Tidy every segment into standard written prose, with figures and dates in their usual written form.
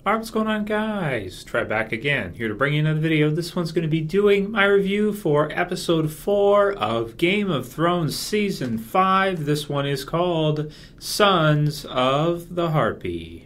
Alright, what's going on, guys? Trev back again, here to bring you another video. This one's going to be doing my review for episode 4 of Game of Thrones Season 5. This one is called Sons of the Harpy.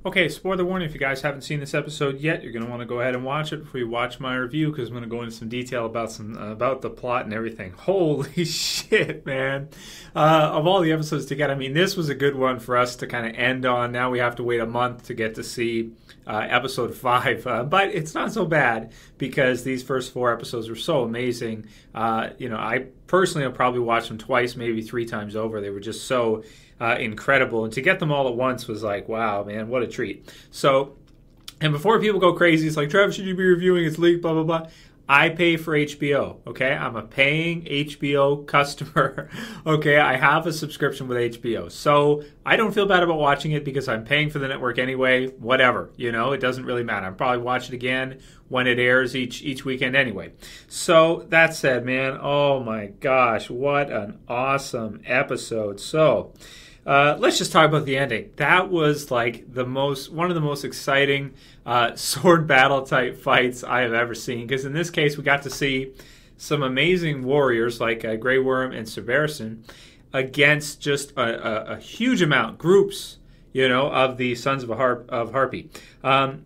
Okay, spoiler warning, if you guys haven't seen this episode yet, you're going to want to go ahead and watch it before you watch my review, because I'm going to go into some detail about the plot and everything. Holy shit, man. Of all the episodes to get, I mean, this was a good one for us to kind of end on. Now we have to wait a month to get to see episode 5, but it's not so bad, because these first 4 episodes were so amazing. I personally have probably watched them twice, maybe 3 times over. They were just so incredible, and to get them all at once was like, wow, man, what a treat. So, and before people go crazy, it's like, Trev, should you be reviewing? It's leaked, blah, blah, blah. I pay for HBO, okay? I'm a paying HBO customer, okay? I have a subscription with HBO. So I don't feel bad about watching it because I'm paying for the network anyway, whatever, it doesn't really matter. I'll probably watch it again when it airs each weekend anyway. So that said, man, oh my gosh, what an awesome episode. So let's just talk about the ending. That was like one of the most exciting sword battle type fights I have ever seen. Because in this case, we got to see some amazing warriors like Grey Worm and Barristan against just a huge amount, groups, of the Sons of Harpy, of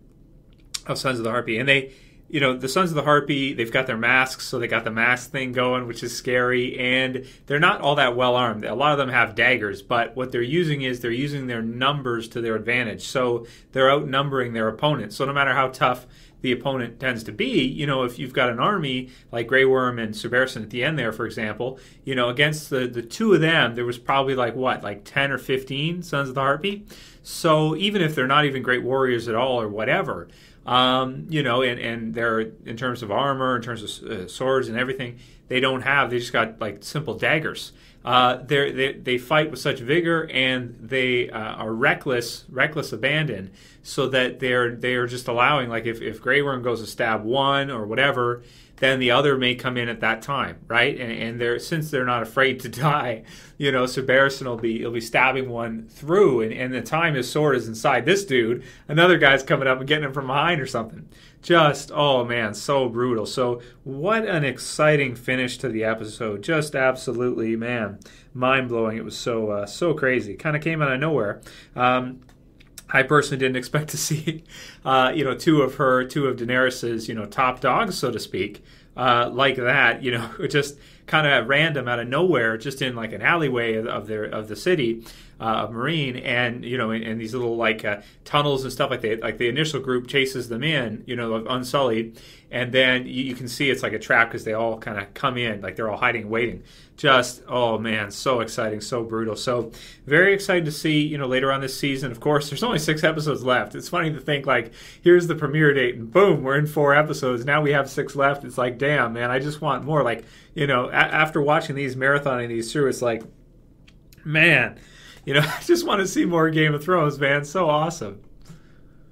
Sons of the Harpy, and they. The Sons of the Harpy, they've got their masks, so they got the mask thing going, which is scary, and they're not all that well armed. A lot of them have daggers, but what they're using is they're using their numbers to their advantage. So they're outnumbering their opponent. So no matter how tough the opponent tends to be, if you've got an army like Grey Worm and Barristan at the end there, for example, against the two of them, there was probably like 10 or 15 Sons of the Harpy. So even if they're not even great warriors at all or whatever, and they're, in terms of armor, in terms of swords and everything, they just got like simple daggers. They fight with such vigor, and they are reckless abandon, so that they're just allowing, like if Grey Worm goes to stab one or whatever, then the other may come in at that time, right? And since they're not afraid to die, so Barristan will be stabbing one through, and the time his sword is inside this dude, another guy's coming up and getting him from behind or something. Just, oh man, so brutal. So what an exciting finish to the episode. Just absolutely, man, mind-blowing. It was so crazy. Kind of came out of nowhere. I personally didn't expect to see, two of Daenerys's, top dogs, so to speak, like that, just kind of random out of nowhere, just in like an alleyway of the city of Marine, and and these little tunnels and stuff like that. Like the initial group chases them in, unsullied, and then you can see it's like a trap because they all kind of come in, like they're all hiding, waiting. Just, oh man, so exciting, so brutal. So very excited to see, later on this season. Of course, there's only 6 episodes left. It's funny to think like, here's the premiere date, and boom, we're in 4 episodes. Now we have 6 left. It's like, damn, man, I just want more. Like, after watching these, marathoning these through, it's like, man, I just want to see more Game of Thrones, man. So awesome.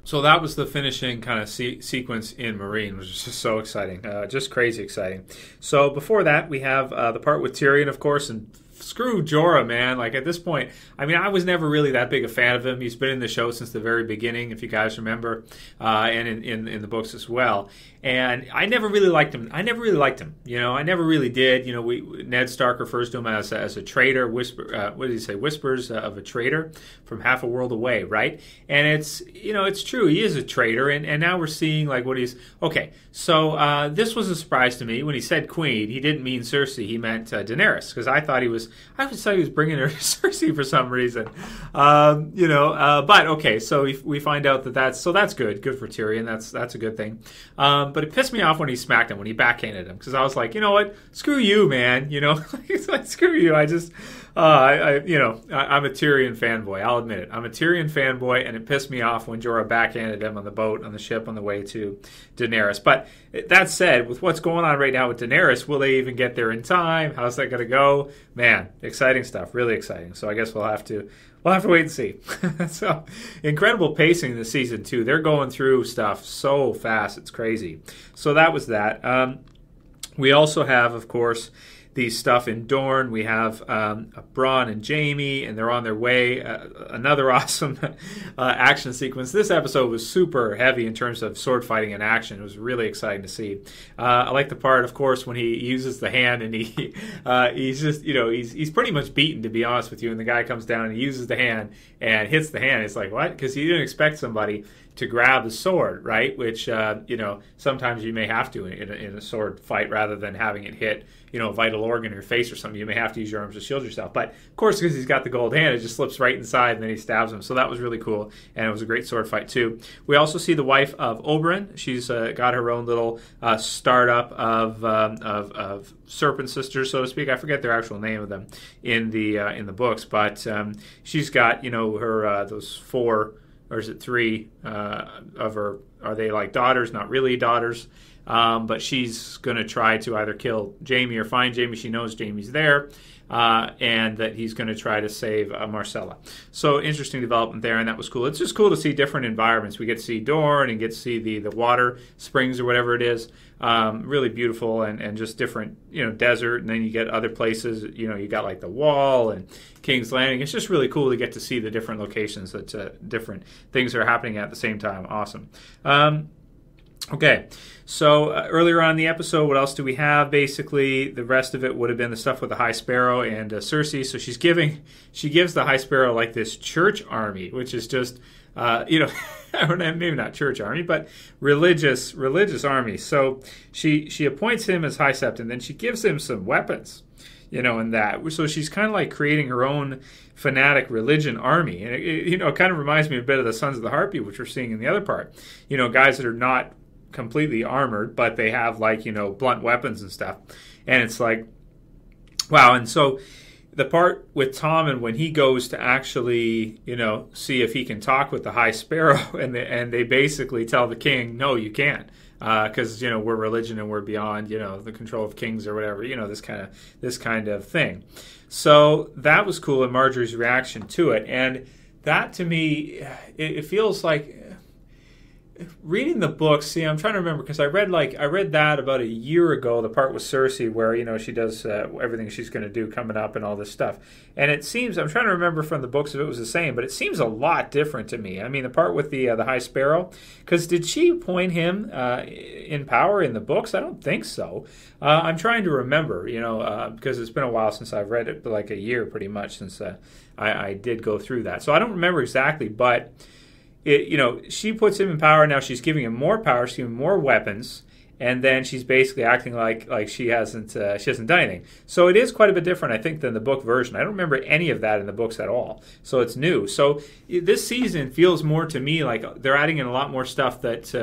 So that was the finishing kind of sequence in Marine, which was just so exciting, just crazy exciting. So before that, we have the part with Tyrion, of course, and screw Jorah, man. Like at this point, I mean, I was never really that big a fan of him. He's been in the show since the very beginning, if you guys remember, and in the books as well. And I never really liked him. I never really did. Ned Stark refers to him as a traitor. What did he say? Whispers of a traitor from half a world away, right? And it's true. He is a traitor. And now we're seeing like what he's okay. So this was a surprise to me when he said Queen. He didn't mean Cersei. He meant Daenerys, because I thought he was bringing her to Cersei for some reason. But okay. So we find out that's good. Good for Tyrion. That's a good thing. But it pissed me off when he smacked him, when he backhanded him, because I was like, you know what? Screw you, man. It's like, screw you. I'm a Tyrion fanboy. I'll admit it. I'm a Tyrion fanboy, and it pissed me off when Jorah backhanded him on the ship on the way to Daenerys. But that said, with what's going on right now with Daenerys, will they even get there in time? How's that going to go? Man, exciting stuff. Really exciting. So I guess we'll have to We'll have to wait and see. So, incredible pacing this season, too. They're going through stuff so fast. It's crazy. So that was that. We also have, of course, the stuff in Dorne. We have Bronn and Jaime, and they're on their way. Another awesome action sequence. This episode was super heavy in terms of sword fighting and action. It was really exciting to see. I like the part, of course, when he uses the hand and he's just, he's pretty much beaten, to be honest with you. And the guy comes down and he uses the hand and hits the hand. It's like, what? Because he didn't expect somebody to grab the sword, right? Which, sometimes you may have to in a sword fight rather than having it hit, a vital organ in your face or something. You may have to use your arms to shield yourself. But, of course, because he's got the gold hand, it just slips right inside and then he stabs him. So that was really cool, and it was a great sword fight, too. We also see the wife of Oberyn. She's got her own little startup of serpent sisters, so to speak. I forget their actual name of them in the books. But she's got, her those four, or is it three of her, are they like daughters? Not really daughters. But she's going to try to either kill Jaime or find Jaime. She knows Jaime's there, and that he's going to try to save Marcella. So interesting development there, and that was cool. It's just cool to see different environments. We get to see Dorne and get to see the water springs or whatever it is. Really beautiful and just different, desert. And then you get other places. You got like the Wall and King's Landing. It's just really cool to get to see the different locations that different things are happening at the same time. Awesome. Okay, so earlier on in the episode, what else do we have? Basically, the rest of it would have been the stuff with the High Sparrow and Cersei. So she gives the High Sparrow like this church army, which is just, maybe not church army, but religious army. So she appoints him as High Sept, and then she gives him some weapons, in that. So she's kind of like creating her own fanatic religion army. And it kind of reminds me a bit of the Sons of the Harpy, which we're seeing in the other part. Guys that are not completely armored, but they have like blunt weapons and stuff, and it's like, wow. And so the part with Tommen when he goes to actually see if he can talk with the High Sparrow, and they basically tell the king, no, you can't, because we're religion and we're beyond the control of kings or whatever, this kind of thing. So that was cool, and Marjorie's reaction to it, and that to me, it feels like reading the books. See, I'm trying to remember, because I read that about a year ago, the part with Cersei where she does everything she's going to do coming up and all this stuff, and it seems, I'm trying to remember from the books if it was the same, but it seems a lot different to me. I mean, the part with the High Sparrow, because did she appoint him in power in the books? I don't think so. I'm trying to remember, because it's been a while since I've read it, but like a year pretty much since I did go through that, so I don't remember exactly, but she puts him in power. Now she's giving him more power. She's giving him more weapons, and then she's basically acting like she hasn't done anything. So it is quite a bit different, I think, than the book version. I don't remember any of that in the books at all. So it's new. So this season feels more to me like they're adding in a lot more stuff that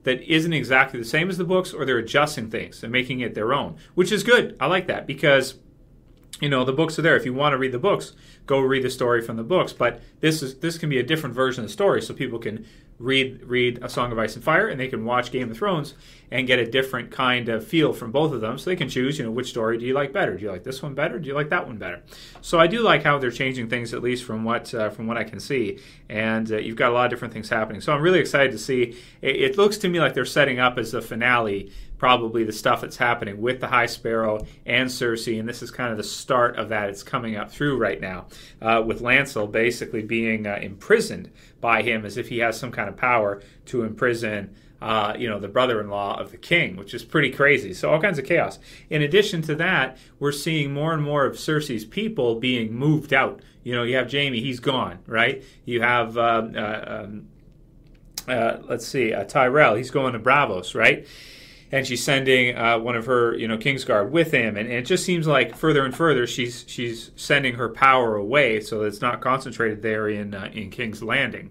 isn't exactly the same as the books, or they're adjusting things and making it their own, which is good. I like that, because the books are there. If you want to read the books, go read the story from the books. But this can be a different version of the story, so people can read A Song of Ice and Fire, and they can watch Game of Thrones and get a different kind of feel from both of them. So they can choose, which story do you like better? Do you like this one better? Do you like that one better? So I do like how they're changing things, at least from what I can see. And you've got a lot of different things happening. So I'm really excited to see. It looks to me like they're setting up as the finale probably the stuff that's happening with the High Sparrow and Cersei, and this is kind of the start of that. It's coming up through right now, with Lancel basically being imprisoned by him as if he has some kind of power to imprison the brother-in-law of the king, which is pretty crazy. So all kinds of chaos. In addition to that, we're seeing more and more of Cersei's people being moved out. You have Jaime, he's gone, right? You have, Tyrell, he's going to Bravos, right? And she's sending one of her, Kingsguard with him, and it just seems like further and further she's sending her power away, so that it's not concentrated there in King's Landing.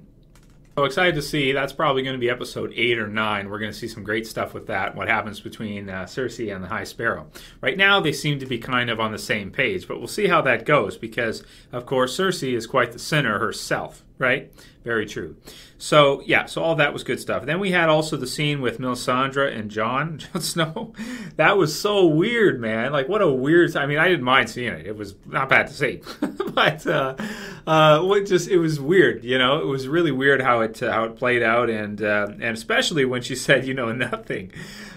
So excited to see. That's probably going to be episode 8 or 9. We're going to see some great stuff with that. What happens between Cersei and the High Sparrow? Right now, they seem to be kind of on the same page, but we'll see how that goes, because of course Cersei is quite the sinner herself. right? Very true. So, yeah, so all that was good stuff. Then we had also the scene with Melisandre and Jon Snow. That was so weird, man. Like, what a weird... I mean, I didn't mind seeing it. It was not bad to see. But it was weird, you know? It was really weird how it played out, and especially when she said, you know nothing.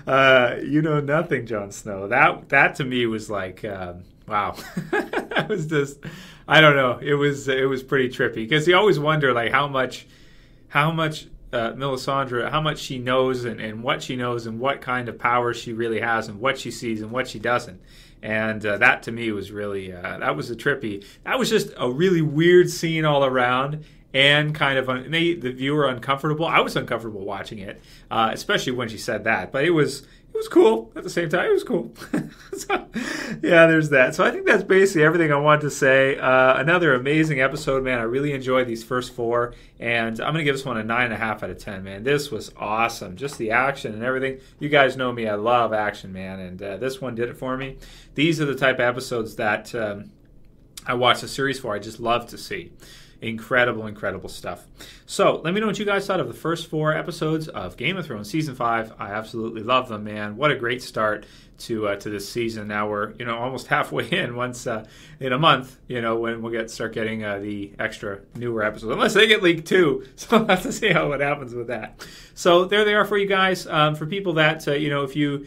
You know nothing, Jon Snow. That to me was like... wow. That was just, I don't know. It was pretty trippy, because you always wonder like how much Melisandre, how much she knows and what she knows and what kind of power she really has and what she sees and what she doesn't. And that to me was really, that was that was just a really weird scene all around, and kind of made the viewer uncomfortable. I was uncomfortable watching it, especially when she said that. But it was cool at the same time. It was cool. So, yeah, there's that. So I think that's basically everything I wanted to say. Another amazing episode, man. I really enjoyed these first 4, and I'm going to give this one a 9.5 out of 10, man. This was awesome. Just the action and everything. You guys know me. I love action, man, and this one did it for me. These are the type of episodes that I watch the series for. I just love to see. Incredible stuff. So let me know what you guys thought of the first 4 episodes of Game of Thrones Season 5. I absolutely love them, man. What a great start to this season. Now we're almost halfway in. Once in a month, when we'll start getting the extra newer episodes, unless they get leaked too. So we'll have to see what happens with that. So there they are for you guys. For people that if you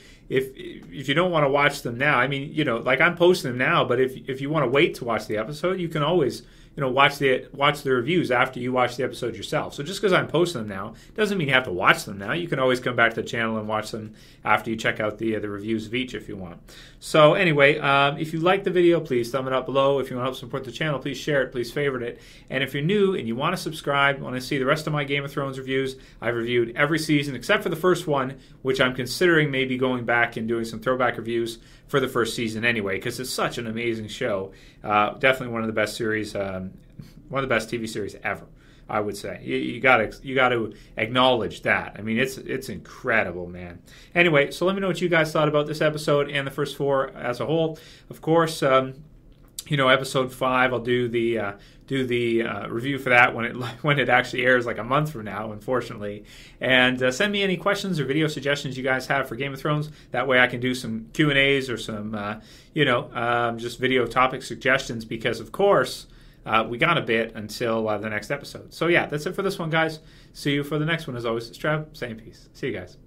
don't want to watch them now, I mean, like I'm posting them now, but if you want to wait to watch the episode, you can always watch the reviews after you watch the episode yourself. So just because I'm posting them now doesn't mean you have to watch them now. You can always come back to the channel and watch them after you check out the reviews of each if you want. So anyway, if you like the video, please thumb it up below. If you want to help support the channel, please share it, please favorite it. And if you're new and you want to subscribe, want to see the rest of my Game of Thrones reviews, I've reviewed every season except for the first one, which I'm considering maybe going back and doing some throwback reviews for the first season anyway, because it's such an amazing show. Definitely one of the best series, one of the best TV series ever, I would say. You got to acknowledge that. I mean, it's incredible, man. Anyway, so let me know what you guys thought about this episode and the first 4 as a whole. Of course, episode 5, I'll do the review for that when it actually airs, like a month from now, unfortunately. And send me any questions or video suggestions you guys have for Game of Thrones. That way I can do some Q&As or some just video topic suggestions, because of course we got a bit until the next episode. So yeah, that's it for this one, guys. See you for the next one. As always, it's Trev saying peace. See you guys.